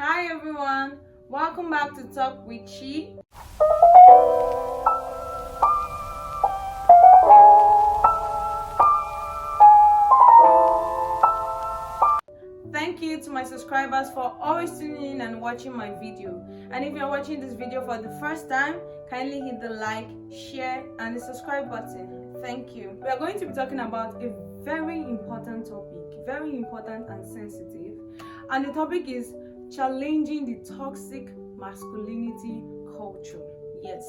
Hi everyone, welcome back to Talk with Chi. Thank you to my subscribers for always tuning in and watching my video. And if you're watching this video for the first time, kindly hit the like, share and the subscribe button. Thank you. We are going to be talking about a very important topic, very important and sensitive. And the topic is challenging the toxic masculinity culture. Yes,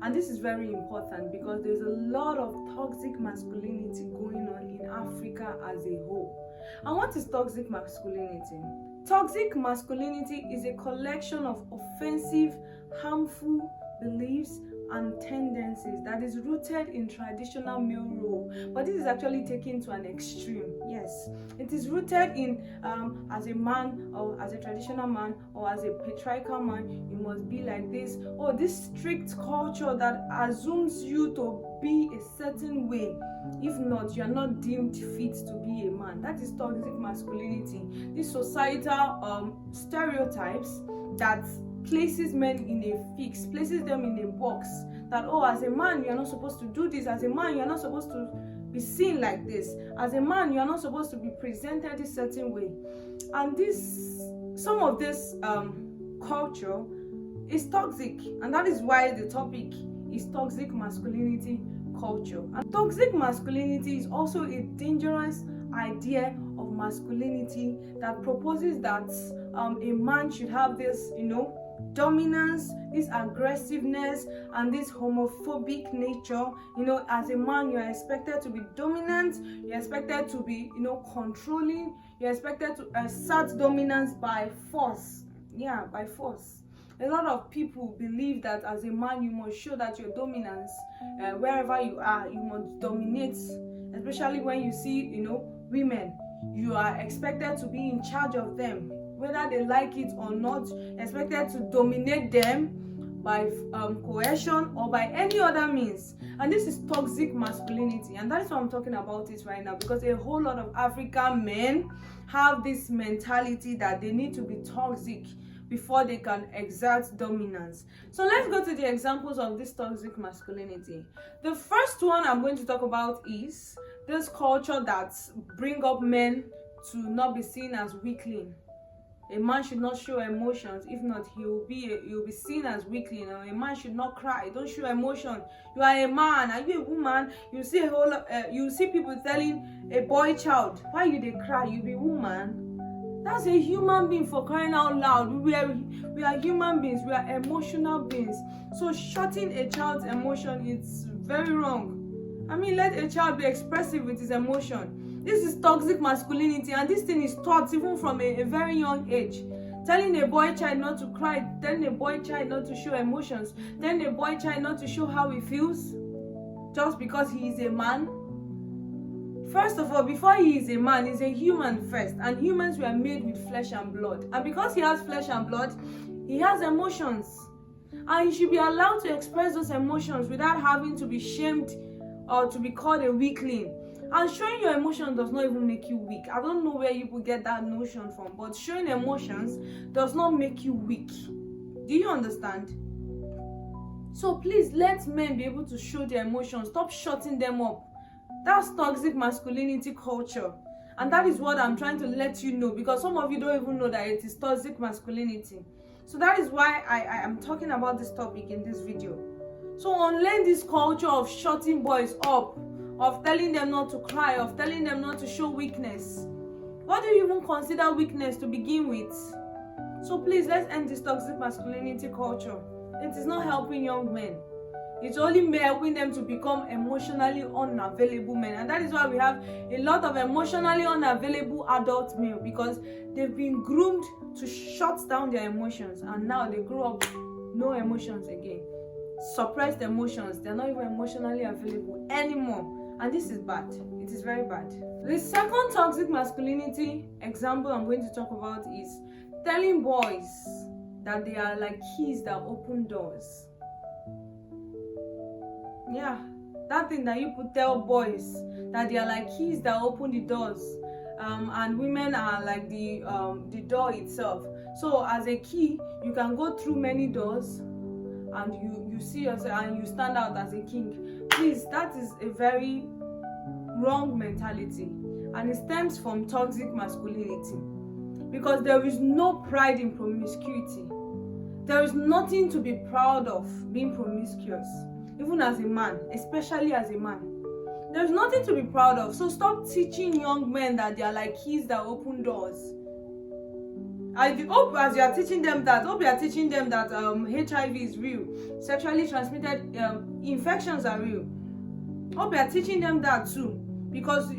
and this is very important because there's a lot of toxic masculinity going on in Africa as a whole. And what is toxic masculinity? Toxic masculinity is a collection of offensive, harmful beliefs and tendencies that is rooted in traditional male role, but this is actually taken to an extreme. Yes, it is rooted in as a man or as a traditional man or as a patriarchal man, you must be like this, or this strict culture that assumes you to be a certain way. If not, you are not deemed fit to be a man. That is toxic masculinity. These societal stereotypes that places men in a fix, places them in a box, that as a man you're not supposed to do this, as a man you're not supposed to be seen like this, as a man you're not supposed to be presented a certain way. And some of this culture is toxic, and that is why the topic is toxic masculinity culture. And toxic masculinity is also a dangerous idea of masculinity that proposes that a man should have this, dominance, this aggressiveness, and this homophobic nature. As a man, you are expected to be dominant, you're expected to be, controlling, you're expected to assert dominance by force. Yeah, by force. A lot of people believe that as a man, you must show that your dominance, wherever you are, you must dominate, especially when you see, women. You are expected to be in charge of them, whether they like it or not, expected to dominate them by coercion or by any other means. And this is toxic masculinity, and that's why I'm talking about it right now, because a whole lot of African men have this mentality that they need to be toxic before they can exert dominance. So let's go to the examples of this toxic masculinity. The first one I'm going to talk about is this culture that bring up men to not be seen as weakling. A man should not show emotions, if not he'll be seen as weakling. A man should not cry, don't show emotion. You are a man, are you a woman? You see you see people telling a boy child, why you they cry, you be woman. That's a human being, for crying out loud. We are human beings, we are emotional beings. So shutting a child's emotion is very wrong. Let a child be expressive with his emotion. This is toxic masculinity, and this thing is taught even from a very young age. Telling a boy child not to cry, telling a boy child not to show emotions, telling a boy child not to show how he feels just because he is a man. First of all, before he is a man, he's a human first, and humans were made with flesh and blood. And because he has flesh and blood, he has emotions, and he should be allowed to express those emotions without having to be shamed or to be called a weakling. And showing your emotions does not even make you weak. I don't know where you could get that notion from, but showing emotions does not make you weak. Do you understand? So please, let men be able to show their emotions. Stop shutting them up. That's toxic masculinity culture. And that is what I'm trying to let you know, because some of you don't even know that it is toxic masculinity. So that is why I am talking about this topic in this video. So unlearn this culture of shutting boys up, of telling them not to cry, of telling them not to show weakness. What do you even consider weakness to begin with? So please, let's end this toxic masculinity culture. It is not helping young men. It's only helping them to become emotionally unavailable men. And that is why we have a lot of emotionally unavailable adult male, because they've been groomed to shut down their emotions, and now they grow up no emotions again. Suppressed emotions. They're not even emotionally available anymore. And this is bad. It is very bad. The second toxic masculinity example I'm going to talk about is telling boys that they are like keys that open doors. Yeah, that thing that you could tell boys that they are like keys that open the doors, and women are like the door itself. So as a key, you can go through many doors and you see yourself and you stand out as a king. Please, that is a very wrong mentality, and it stems from toxic masculinity, because there is no pride in promiscuity. There is nothing to be proud of being promiscuous, even as a man, especially as a man. There's nothing to be proud of. So stop teaching young men that they are like keys that open doors. I hope as you are teaching them that, HIV is real, sexually transmitted infections are real. Hope you are teaching them that too, because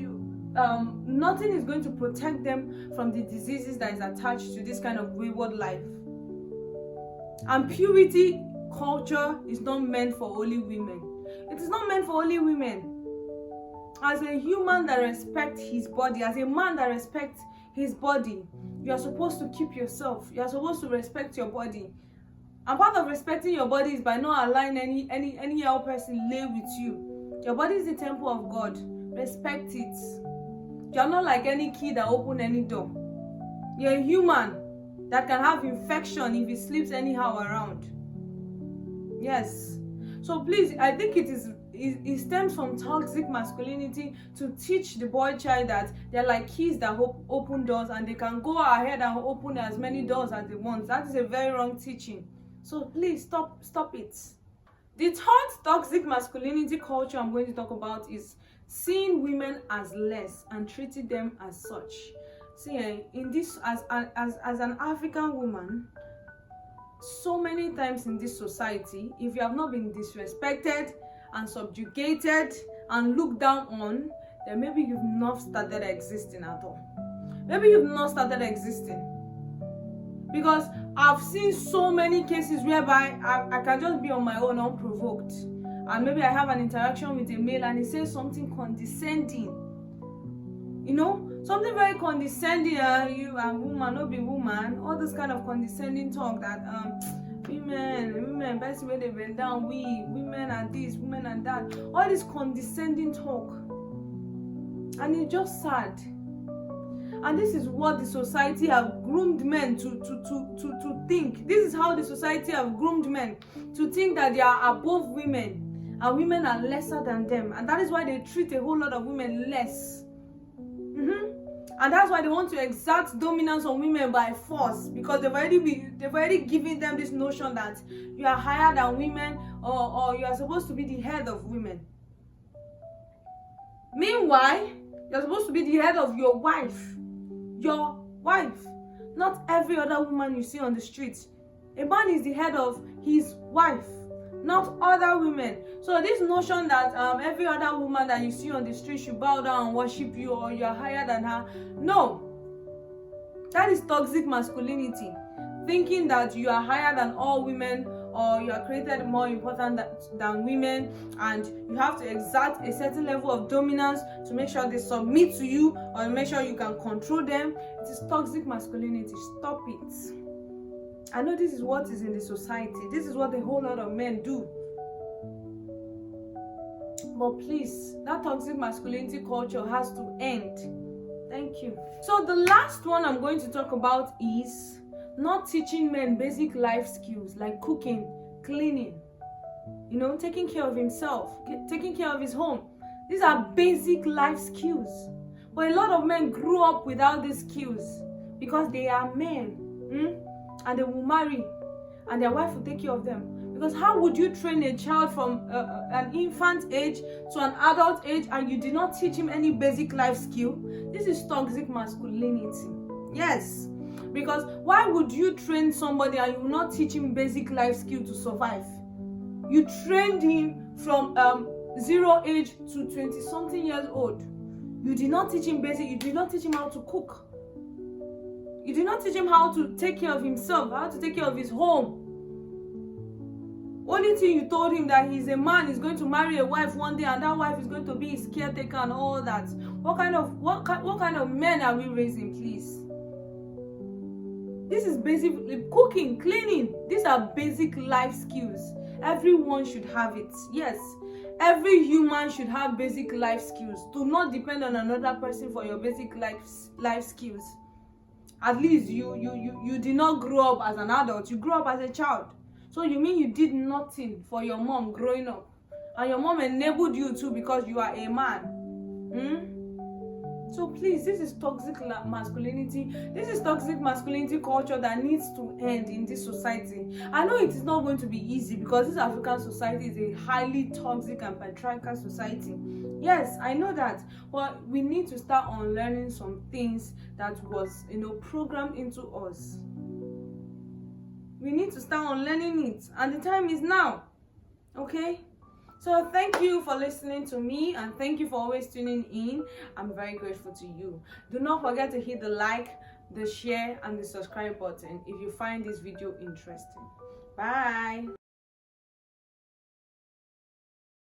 nothing is going to protect them from the diseases that is attached to this kind of wayward life. And purity culture is not meant for only women. It is not meant for only women. As a human that respects his body, as a man that respects his body, you are supposed to keep yourself. You are supposed to respect your body. And part of respecting your body is by not allowing any other person lay with you. Your body is the temple of God. Respect it. You are not like any key that open any door. You're a human that can have infection if he sleeps anyhow around. Yes. So please, I think it stems from toxic masculinity to teach the boy child that they're like keys that open doors and they can go ahead and open as many doors as they want. That is a very wrong teaching. So please stop it. The third toxic masculinity culture I'm going to talk about is seeing women as less and treating them as such. See, in this as an African woman, so many times in this society, if you have not been disrespected and subjugated and looked down on, then maybe you've not started existing at all. Maybe you've not started existing. Because I've seen so many cases whereby I can just be on my own unprovoked, and maybe I have an interaction with a male and he says something condescending, something very condescending, you are woman, not be woman, all this kind of condescending talk that women, best way they bend down, women are this, women are that, all this condescending talk, and it's just sad. And this is what the society have groomed men to think. This is how the society have groomed men to think that they are above women and women are lesser than them, and that is why they treat a whole lot of women less. And that's why they want to exert dominance on women by force, because they've already given them this notion that you are higher than women, or you are supposed to be the head of women. Meanwhile, you're supposed to be the head of your wife. Your wife, not every other woman you see on the streets. A man is the head of his wife, not other women. So this notion that every other woman that you see on the street should bow down and worship you, or you are higher than her, no, that is toxic masculinity. Thinking that you are higher than all women, or you are created more important than women, and you have to exert a certain level of dominance to make sure they submit to you, or make sure you can control them. It is toxic masculinity. Stop it. I know this is what is in the society. This is what a whole lot of men do. But please, that toxic masculinity culture has to end. Thank you. So the last one I'm going to talk about is not teaching men basic life skills like cooking, cleaning, taking care of himself, taking care of his home. These are basic life skills. But a lot of men grew up without these skills because they are men, and they will marry and their wife will take care of them. Because how would you train a child from an infant age to an adult age and you did not teach him any basic life skill? This is toxic masculinity. Yes. Because why would you train somebody and you will not teach him basic life skill to survive? You trained him from 0 age to 20-something years old. You did not teach him basic. You did not teach him how to cook. You did not teach him how to take care of himself, how to take care of his home. Only thing you told him that he's a man, he's going to marry a wife one day, and that wife is going to be his caretaker and all that. What kind of men are we raising, please? This is basically cooking, cleaning. These are basic life skills. Everyone should have it. Yes, every human should have basic life skills. Do not depend on another person for your basic life skills. At least you did not grow up as an adult, you grew up as a child. So you mean you did nothing for your mom growing up, and your mom enabled you too because you are a man? So please, this is toxic masculinity. This is toxic masculinity culture that needs to end in this society. I know it is not going to be easy because this African society is a highly toxic and patriarchal society. Yes, I know that, but we need to start unlearning some things that was, programmed into us. We need to start unlearning it, and the time is now. Okay? So thank you for listening to me, and thank you for always tuning in. I'm very grateful to you. Do not forget to hit the like, the share, and the subscribe button if you find this video interesting. Bye.